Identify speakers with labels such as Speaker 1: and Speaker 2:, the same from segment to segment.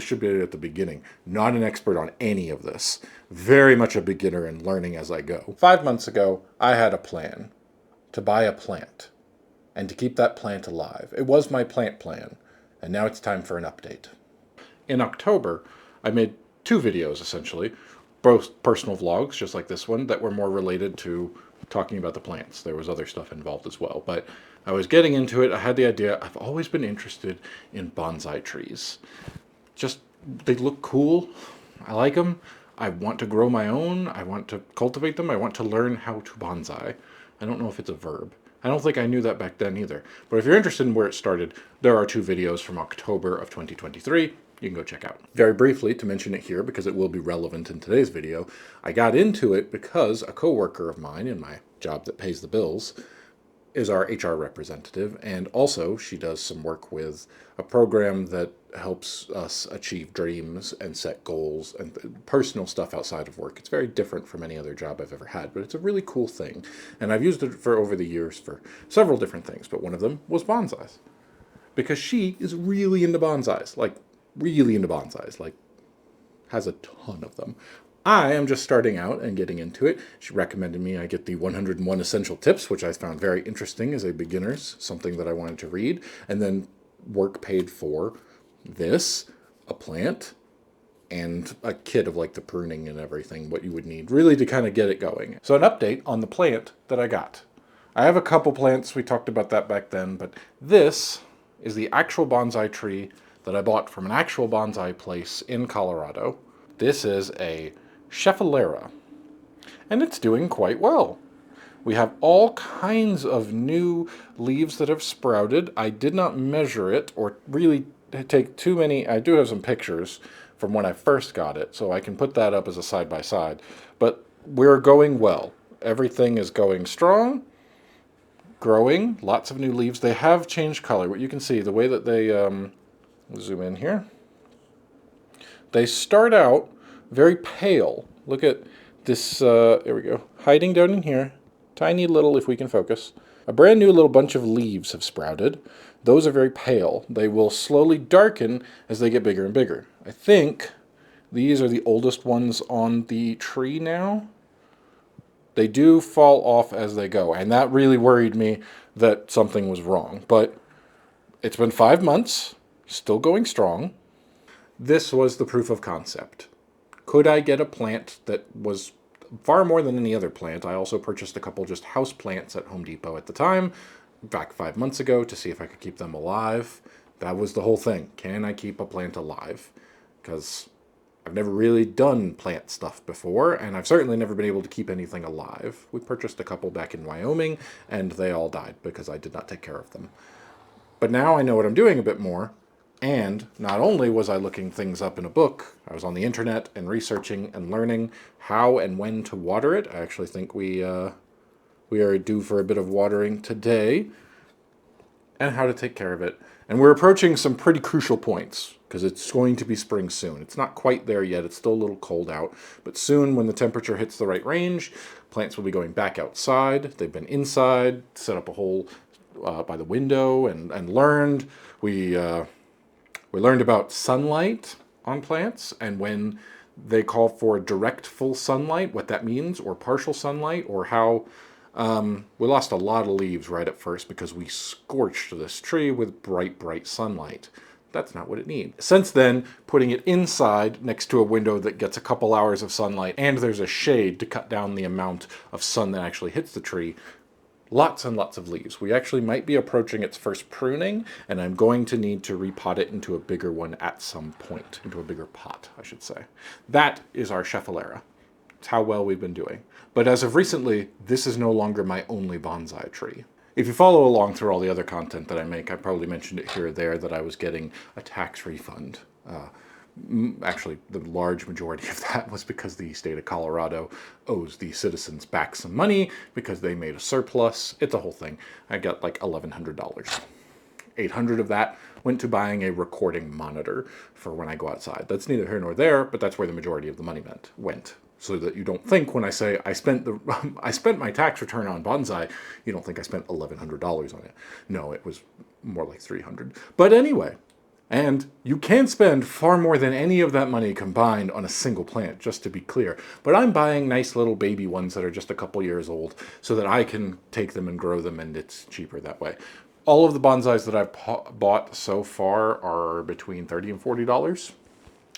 Speaker 1: distributed at the beginning. Not an expert on any of this. Very much a beginner and learning as I go. 5 months ago, I had a plan to buy a plant and to keep that plant alive. It was my plant plan, and now it's time for an update. In October, I made 2 videos, essentially, both personal vlogs, just like this one, that were more related to talking about the plants. There was other stuff involved as well, but I was getting into it. I had the idea. I've always been interested in bonsai trees. Just, they look cool. I like them. I want to grow my own. I want to cultivate them. I want to learn how to bonsai. I don't know if it's a verb. I don't think I knew that back then either. But if you're interested in where it started, there are 2 videos from October of 2023 you can go check out. Very briefly, to mention it here, because it will be relevant in today's video, I got into it because a coworker of mine in my job that pays the bills is our HR representative, and also she does some work with a program that helps us achieve dreams and set goals and personal stuff outside of work. It's very different from any other job I've ever had, but it's a really cool thing. And I've used it for over the years for several different things, but one of them was bonsais. Because she is really into bonsais, like really into bonsais, like has a ton of them. I am just starting out and getting into it. She recommended me I get the 101 Essential Tips, which I found very interesting as a beginner's, something that I wanted to read, and then work paid for this, a plant, and a kit of like the pruning and everything, what you would need really to kind of get it going. So an update on the plant that I got. I have a couple plants, we talked about that back then, but this is the actual bonsai tree that I bought from an actual bonsai place in Colorado. This is a Schefflera, and it's doing quite well. We have all kinds of new leaves that have sprouted. I did not measure it or really take too many. I do have some pictures from when I first got it, so I can put that up as a side-by-side. But we're going well. Everything is going strong, growing, lots of new leaves. They have changed color. What you can see, the way that they, zoom in here, they start out very pale. Look at this, there we go, hiding down in here. Tiny little, if we can focus. A brand new little bunch of leaves have sprouted. Those are very pale. They will slowly darken as they get bigger and bigger. I think these are the oldest ones on the tree now. They do fall off as they go, and that really worried me that something was wrong. But it's been 5 months, still going strong. This was the proof of concept. Could I get a plant that was far more than any other plant? I also purchased a couple just house plants at Home Depot at the time, back 5 months ago, to see if I could keep them alive. That was the whole thing. Can I keep a plant alive? Because I've never really done plant stuff before, and I've certainly never been able to keep anything alive. We purchased a couple back in Wyoming, and they all died because I did not take care of them. But now I know what I'm doing a bit more, and not only was I looking things up in a book, I was on the internet and researching and learning how and when to water it. I actually think we are due for a bit of watering today, and how to take care of it. And we're approaching some pretty crucial points, because it's going to be spring soon. It's not quite there yet, it's still a little cold out, but soon when the temperature hits the right range, plants will be going back outside. They've been inside, set up a hole by the window, and learned. We learned about sunlight on plants, and when they call for direct full sunlight, what that means, or partial sunlight, or how we lost a lot of leaves right at first because we scorched this tree with bright sunlight. That's not what it needs. Since then, putting it inside next to a window that gets a couple hours of sunlight, and there's a shade to cut down the amount of sun that actually hits the tree, lots and lots of leaves. We actually might be approaching its first pruning, and I'm going to need to repot it into a bigger one at some point, into a bigger pot, I should say. That is our Schefflera. It's how well we've been doing. But as of recently, this is no longer my only bonsai tree. If you follow along through all the other content that I make, I probably mentioned it here or there that I was getting a tax refund. Actually, the large majority of that was because the state of Colorado owes the citizens back some money because they made a surplus. It's a whole thing. I got like $1,100. $800 of that went to buying a recording monitor for when I go outside. That's neither here nor there, but that's where the majority of the money went. So that you don't think when I say I spent my tax return on bonsai, you don't think I spent $1,100 on it. No, it was more like $300. But anyway, And you can spend far more than any of that money combined on a single plant, just to be clear. But I'm buying nice little baby ones that are just a couple years old so that I can take them and grow them, and it's cheaper that way. All of the bonsais that I've bought so far are between $30 and $40,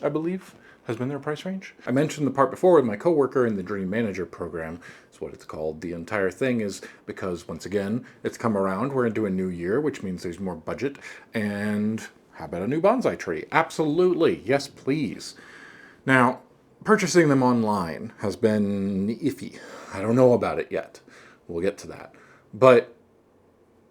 Speaker 1: I believe, has been their price range. I mentioned the part before with my coworker in the Dream Manager program. It's what it's called. The entire thing is because, once again, it's come around. We're into a new year, which means there's more budget. And how about a new bonsai tree? Absolutely. Yes, please. Now, purchasing them online has been iffy. I don't know about it yet. We'll get to that. But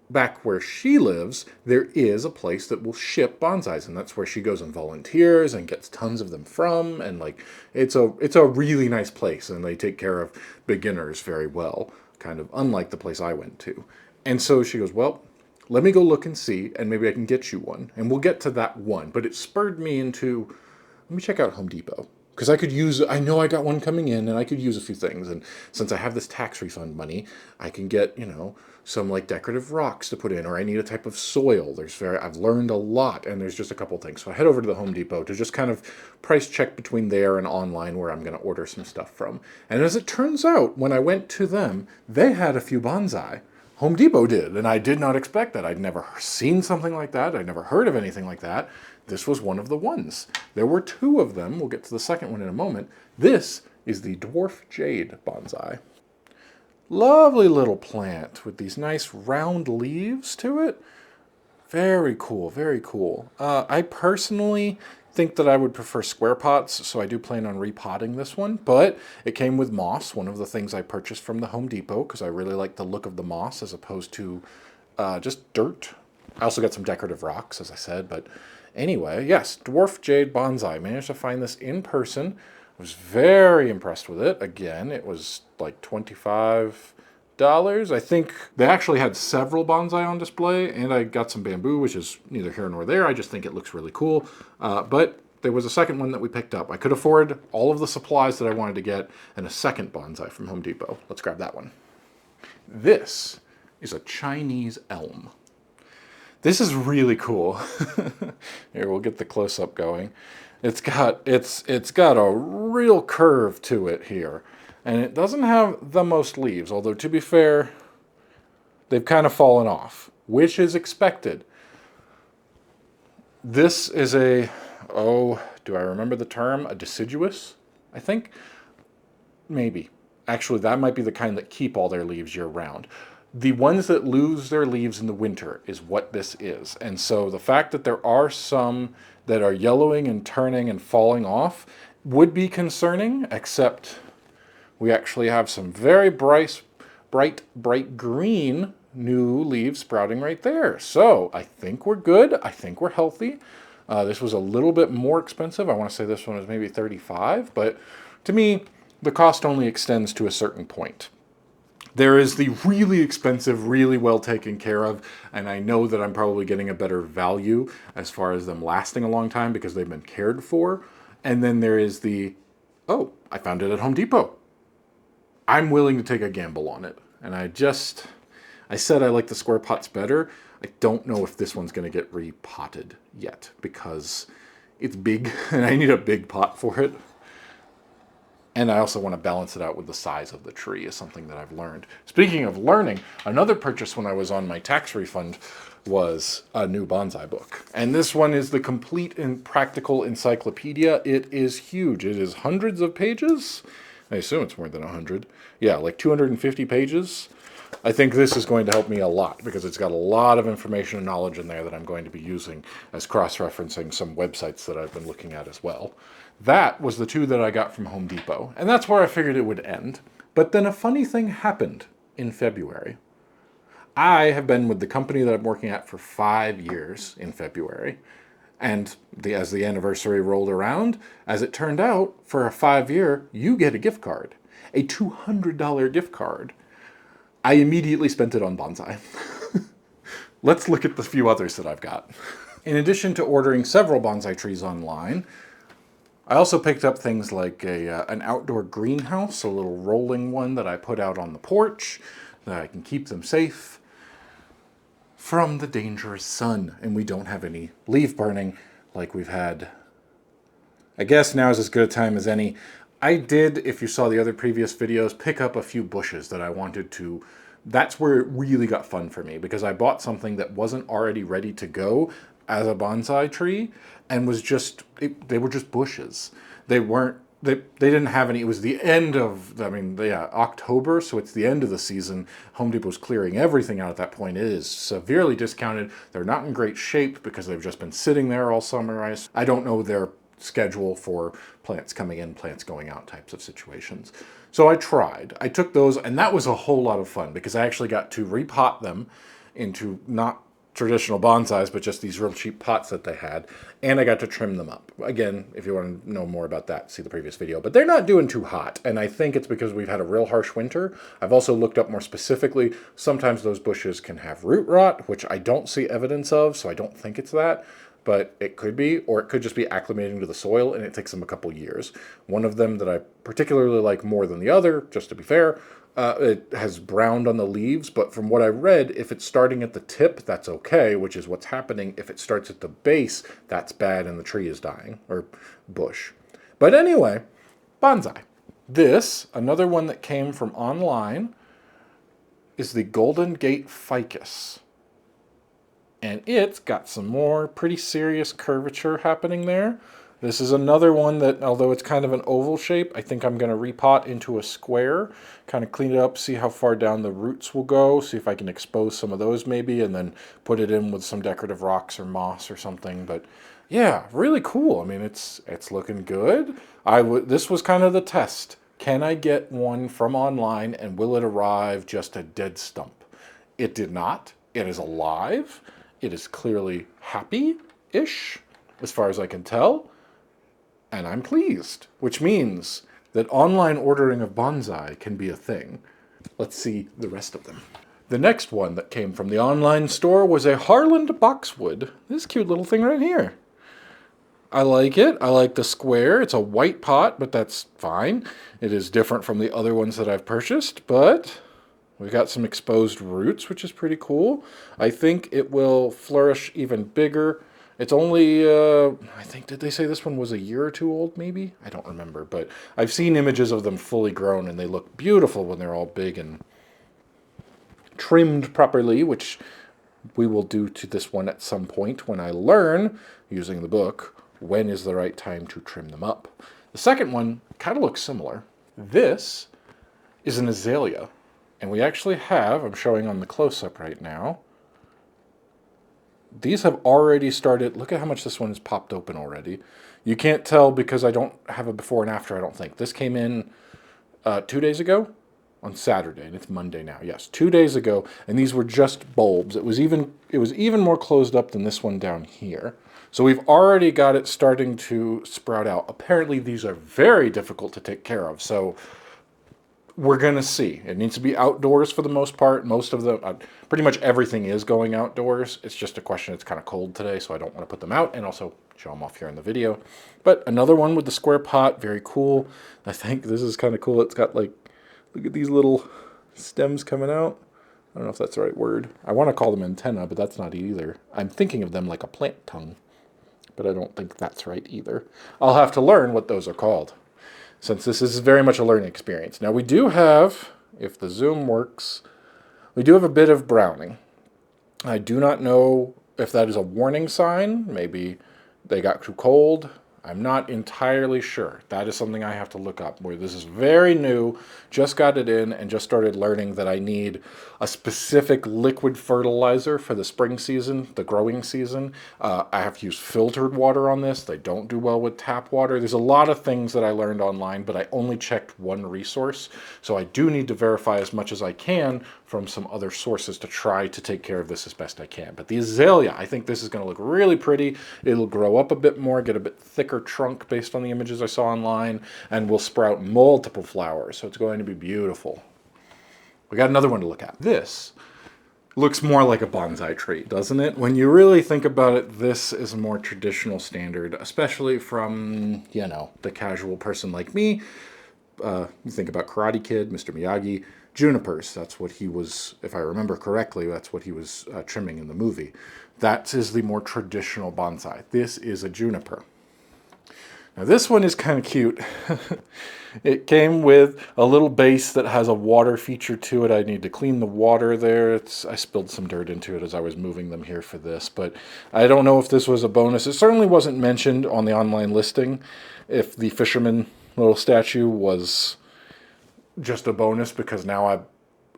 Speaker 1: back where she lives, there is a place that will ship bonsais, and that's where she goes and volunteers and gets tons of them from. And like, it's a really nice place, and they take care of beginners very well, kind of unlike the place I went to. And so she goes, well, let me go look and see, and maybe I can get you one. And we'll get to that one. But it spurred me into, let me check out Home Depot. Because I know I got one coming in, and I could use a few things. And since I have this tax refund money, I can get, some like decorative rocks to put in, or I need a type of soil. I've learned a lot, and there's just a couple things. So I head over to the Home Depot to just kind of price check between there and online where I'm going to order some stuff from. And as it turns out, when I went to them, they had a few bonsai. Home Depot did, and I did not expect that. I'd never seen something like that. I'd never heard of anything like that. This was one of the ones. There were two of them. We'll get to the second one in a moment. This is the Dwarf Jade Bonsai. Lovely little plant with these nice round leaves to it. Very cool, very cool. I personally think that I would prefer square pots, so I do plan on repotting this one, but it came with moss, one of the things I purchased from the Home Depot, because I really like the look of the moss as opposed to just dirt. I also got some decorative rocks, as I said, but anyway, yes, Dwarf Jade Bonsai. I managed to find this in person. I was very impressed with it. Again, it was like $25. I think they actually had several bonsai on display, and I got some bamboo, which is neither here nor there. I just think it looks really cool. But there was a second one that we picked up. I could afford all of the supplies that I wanted to get and a second bonsai from Home Depot. Let's grab that one. This is a Chinese elm. This is really cool. Here, we'll get the close-up going. It's got a real curve to it here. And it doesn't have the most leaves, although to be fair, they've kind of fallen off, which is expected. This is do I remember the term? A deciduous, I think? Maybe. Actually, that might be the kind that keep all their leaves year-round. The ones that lose their leaves in the winter is what this is. And so the fact that there are some that are yellowing and turning and falling off would be concerning, except we actually have some very bright green new leaves sprouting right there. So I think we're good. I think we're healthy. This was a little bit more expensive. I want to say this one was maybe $35, but to me, the cost only extends to a certain point. There is the really expensive, really well taken care of, and I know that I'm probably getting a better value as far as them lasting a long time because they've been cared for. And then there is I found it at Home Depot. I'm willing to take a gamble on it. And I said I like the square pots better. I don't know if this one's going to get repotted yet because it's big and I need a big pot for it. And I also want to balance it out with the size of the tree is something that I've learned. Speaking of learning, another purchase when I was on my tax refund was a new bonsai book. And this one is the Complete and Practical Encyclopedia. It is huge. It is hundreds of pages. I assume it's more than 100. Yeah, like 250 pages. I think this is going to help me a lot because it's got a lot of information and knowledge in there that I'm going to be using as cross-referencing some websites that I've been looking at as well. That was the two that I got from Home Depot, and that's where I figured it would end. But then a funny thing happened in February. I have been with the company that I'm working at for 5 years in February, and as the anniversary rolled around, as it turned out, for a 5-year, you get a gift card, a $200 gift card. I immediately spent it on bonsai. Let's look at the few others that I've got. In addition to ordering several bonsai trees online, I also picked up things like an outdoor greenhouse, a little rolling one that I put out on the porch, that I can keep them safe from the dangerous sun. And we don't have any leaf burning like we've had. I guess now is as good a time as any. I did, if you saw the other previous videos, pick up a few bushes that I wanted to. That's where it really got fun for me, because I bought something that wasn't already ready to go as a bonsai tree and was just, they were just bushes. They weren't, they didn't have any. It was the end of, I mean, yeah, October, so it's the end of the season. Home Depot's clearing everything out at that point. It is severely discounted. They're not in great shape because they've just been sitting there all summer. I don't know their schedule for plants coming in, plants going out types of situations. So I tried. I took those, and that was a whole lot of fun because I actually got to repot them into not traditional bonsais, but just these real cheap pots that they had, and I got to trim them up. Again, if you want to know more about that, see the previous video. But they're not doing too hot, and I think it's because we've had a real harsh winter. I've also looked up more specifically, sometimes those bushes can have root rot, which I don't see evidence of, so I don't think it's that. But it could be, or it could just be acclimating to the soil, and it takes them a couple years. One of them that I particularly like more than the other, just to be fair, it has browned on the leaves, but from what I read, if it's starting at the tip, that's okay, which is what's happening. If it starts at the base, that's bad and the tree is dying, or bush. But anyway, bonsai. This, another one that came from online, is the Golden Gate ficus. And it's got some more pretty serious curvature happening there. This is another one that, although it's kind of an oval shape, I think I'm going to repot into a square, kind of clean it up, see how far down the roots will go, see if I can expose some of those maybe, and then put it in with some decorative rocks or moss or something. But yeah, really cool. I mean, it's looking good. This was kind of the test. Can I get one from online, and will it arrive just a dead stump? It did not. It is alive. It is clearly happy-ish, as far as I can tell. And I'm pleased, which means that online ordering of bonsai can be a thing. Let's see the rest of them. The next one that came from the online store was a Harland boxwood. This cute little thing right here. I like it. I like the square. It's a white pot, but that's fine. It is different from the other ones that I've purchased, but we've got some exposed roots, which is pretty cool. I think it will flourish even bigger. It's only, I think, did they say this one was a year or two old, maybe? I don't remember, but I've seen images of them fully grown, and they look beautiful when they're all big and trimmed properly, which we will do to this one at some point when I learn, using the book, when is the right time to trim them up. The second one kind of looks similar. This is an azalea, and we actually have, I'm showing on the close-up right now, these have already started. Look at how much this one is popped open already. You can't tell because I don't have a before and after, I don't think. This came in 2 days ago on Saturday, and it's Monday now. Yes, 2 days ago, and these were just bulbs. It was even more closed up than this one down here. So we've already got it starting to sprout out. Apparently these are very difficult to take care of. So we're going to see. It needs to be outdoors for the most part. Most of the, pretty much everything is going outdoors. It's just a question, it's kind of cold today, so I don't want to put them out, and also show them off here in the video. But another one with the square pot, very cool. I think this is kind of cool. It's got like, look at these little stems coming out. I don't know if that's the right word. I want to call them antenna, but that's not either. I'm thinking of them like a plant tongue, but I don't think that's right either. I'll have to learn what those are called, since this is very much a learning experience. Now we do have, if the zoom works, we do have a bit of browning. I do not know if that is a warning sign. Maybe they got too cold. I'm not entirely sure. That is something I have to look up, where this is very new, just got it in, and just started learning that I need a specific liquid fertilizer for the spring season, the growing season. I have to use filtered water on this. They don't do well with tap water. There's a lot of things that I learned online, but I only checked one resource. So I do need to verify as much as I can from some other sources to try to take care of this as best I can. But the azalea, I think this is going to look really pretty. It'll grow up a bit more, get a bit thicker trunk based on the images I saw online, and will sprout multiple flowers. So it's going to be beautiful. We got another one to look at. This looks more like a bonsai tree, doesn't it? When you really think about it, this is a more traditional standard, especially from, you know, the casual person like me. You think about Karate Kid, Mr. Miyagi, junipers. That's what he was, if I remember correctly, that's what he was trimming in the movie. That is the more traditional bonsai. This is a juniper. Now this one is kind of cute. It came with a little base that has a water feature to it. I need to clean the water there. I spilled some dirt into it as I was moving them here for this, but I don't know if this was a bonus. It certainly wasn't mentioned on the online listing if the fisherman little statue was just a bonus, because now I've,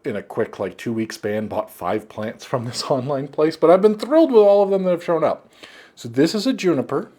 Speaker 1: in a quick 2-week span, bought 5 plants from this online place, but I've been thrilled with all of them that have shown up. So this is a juniper.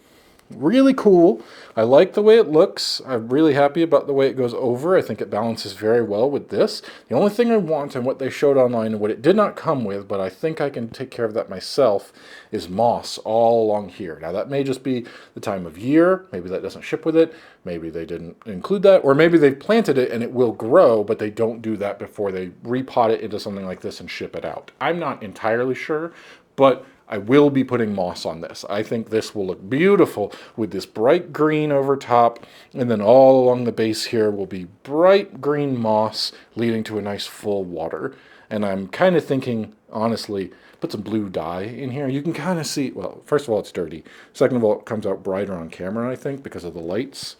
Speaker 1: Really cool. I like the way it looks. I'm really happy about the way it goes over. I think it balances very well with this. The only thing I want, and what they showed online and what it did not come with, but I think I can take care of that myself, is moss all along here. Now that may just be the time of year. Maybe that doesn't ship with it. Maybe they didn't include that, or maybe they've planted it and it will grow, but they don't do that before they repot it into something like this and ship it out. I'm not entirely sure, but I will be putting moss on this. I think this will look beautiful with this bright green over top, and then all along the base here will be bright green moss leading to a nice full water. And I'm kind of thinking, honestly, put some blue dye in here. You can kind of see, well, first of all, it's dirty. Second of all, it comes out brighter on camera, I think, because of the lights.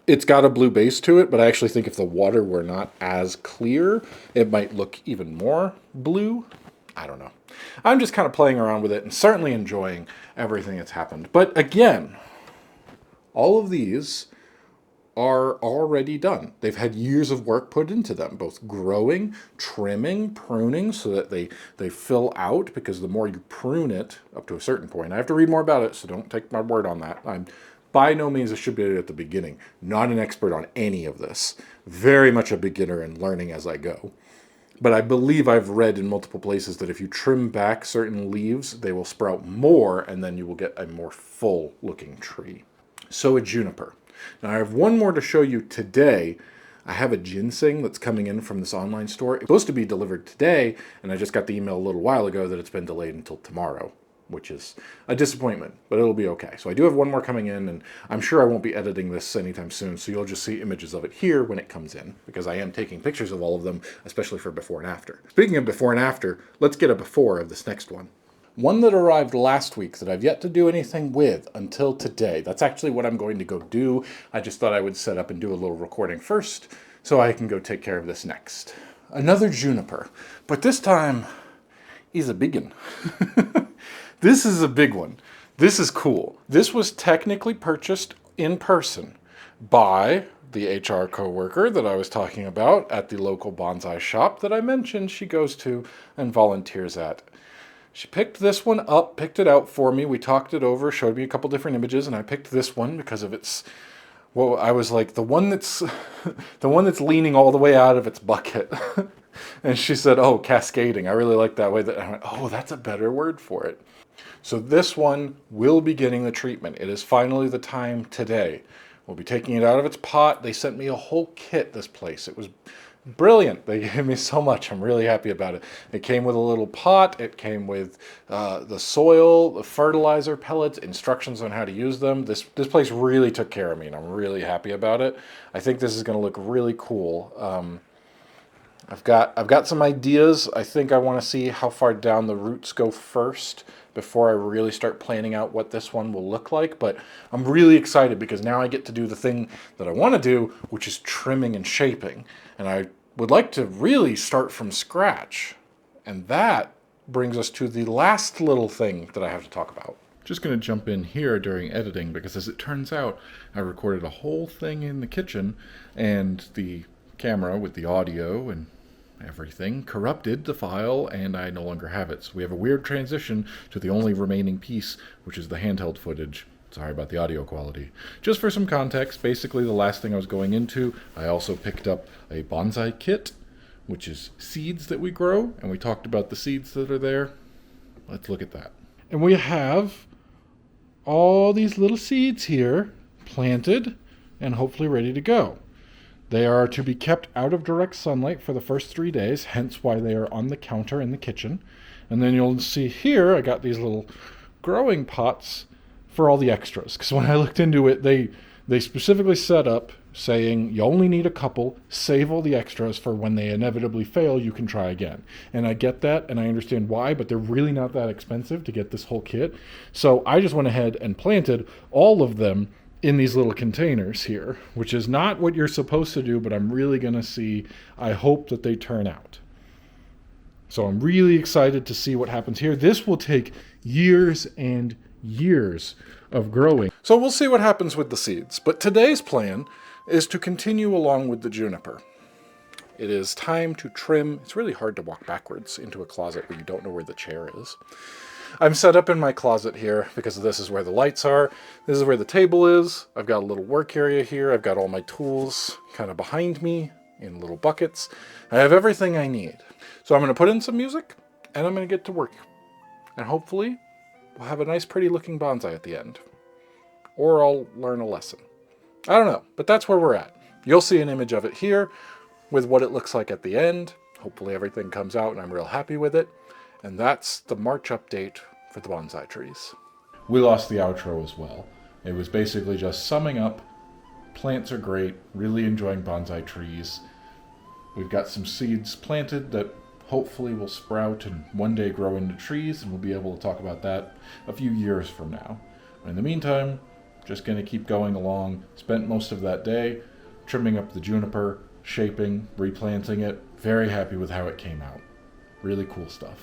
Speaker 1: It's got a blue base to it, but I actually think if the water were not as clear, it might look even more blue. I don't know. I'm just kind of playing around with it and certainly enjoying everything that's happened. But again, all of these are already done. They've had years of work put into them, both growing, trimming, pruning, so that they fill out, because the more you prune it up to a certain point, I have to read more about it, so don't take my word on that. I'm by no means a distributor at the beginning, not an expert on any of this, very much a beginner and learning as I go. But I believe I've read in multiple places that if you trim back certain leaves, they will sprout more, and then you will get a more full-looking tree. So a juniper. Now I have one more to show you today. I have a ginseng that's coming in from this online store. It's supposed to be delivered today, and I just got the email a little while ago that it's been delayed until tomorrow, which is a disappointment, but it'll be okay. So I do have one more coming in, and I'm sure I won't be editing this anytime soon, so you'll just see images of it here when it comes in, because I am taking pictures of all of them, especially for before and after. Speaking of before and after, let's get a before of this next one. One that arrived last week that I've yet to do anything with until today. That's actually what I'm going to go do. I just thought I would set up and do a little recording first, so I can go take care of this next. Another juniper, but this time, he's a biggin. This is a big one. This is cool. This was technically purchased in person by the HR coworker that I was talking about at the local bonsai shop that I mentioned she goes to and volunteers at. She picked this one up, picked it out for me. We talked it over, showed me a couple different images, and I picked this one because of its, well, I was like, the one that's leaning all the way out of its bucket. And she said, oh, cascading. I really like that way. That I went, oh, that's a better word for it. So this one will be getting the treatment. It is finally the time today. We'll be taking it out of its pot. They sent me a whole kit, this place. It was brilliant. They gave me so much. I'm really happy about it. It came with a little pot. It came with the soil, the fertilizer pellets, instructions on how to use them. This place really took care of me, and I'm really happy about it. I think this is going to look really cool. I've got some ideas. I think I want to see how far down the roots go first before I really start planning out what this one will look like. But I'm really excited because now I get to do the thing that I want to do, which is trimming and shaping. And I would like to really start from scratch. And that brings us to the last little thing that I have to talk about. Just going to jump in here during editing because, as it turns out, I recorded a whole thing in the kitchen, and the camera with the audio and everything corrupted the file, and I no longer have it. So we have a weird transition to the only remaining piece, which is the handheld footage. Sorry about the audio quality. Just for some context, basically the last thing I was going into, I also picked up a bonsai kit, which is seeds that we grow, and we talked about the seeds that are there. Let's look at that. And we have all these little seeds here planted and hopefully ready to go. They are to be kept out of direct sunlight for the first 3 days, hence why they are on the counter in the kitchen. And then you'll see here, I got these little growing pots for all the extras. Because when I looked into it, they specifically set up saying you only need a couple, save all the extras for when they inevitably fail, you can try again. And I get that, and I understand why, but they're really not that expensive to get this whole kit. So I just went ahead and planted all of them in these little containers here, which is not what you're supposed to do, but I'm really going to see. I hope that they turn out. So I'm really excited to see what happens here. This will take years and years of growing. So we'll see what happens with the seeds. But today's plan is to continue along with the juniper. It is time to trim. It's really hard to walk backwards into a closet where you don't know where the chair is. I'm set up in my closet here because this is where the lights are. This is where the table is. I've got a little work area here. I've got all my tools kind of behind me in little buckets. I have everything I need. So I'm going to put in some music and I'm going to get to work. And hopefully we'll have a nice pretty looking bonsai at the end. Or I'll learn a lesson. I don't know, but that's where we're at. You'll see an image of it here with what it looks like at the end. Hopefully everything comes out and I'm real happy with it. And that's the March update for the bonsai trees. We lost the outro as well. It was basically just summing up. Plants are great, really enjoying bonsai trees. We've got some seeds planted that hopefully will sprout and one day grow into trees, and we'll be able to talk about that a few years from now. In the meantime, just going to keep going along. Spent most of that day trimming up the juniper, shaping, replanting it. Very happy with how it came out. Really cool stuff.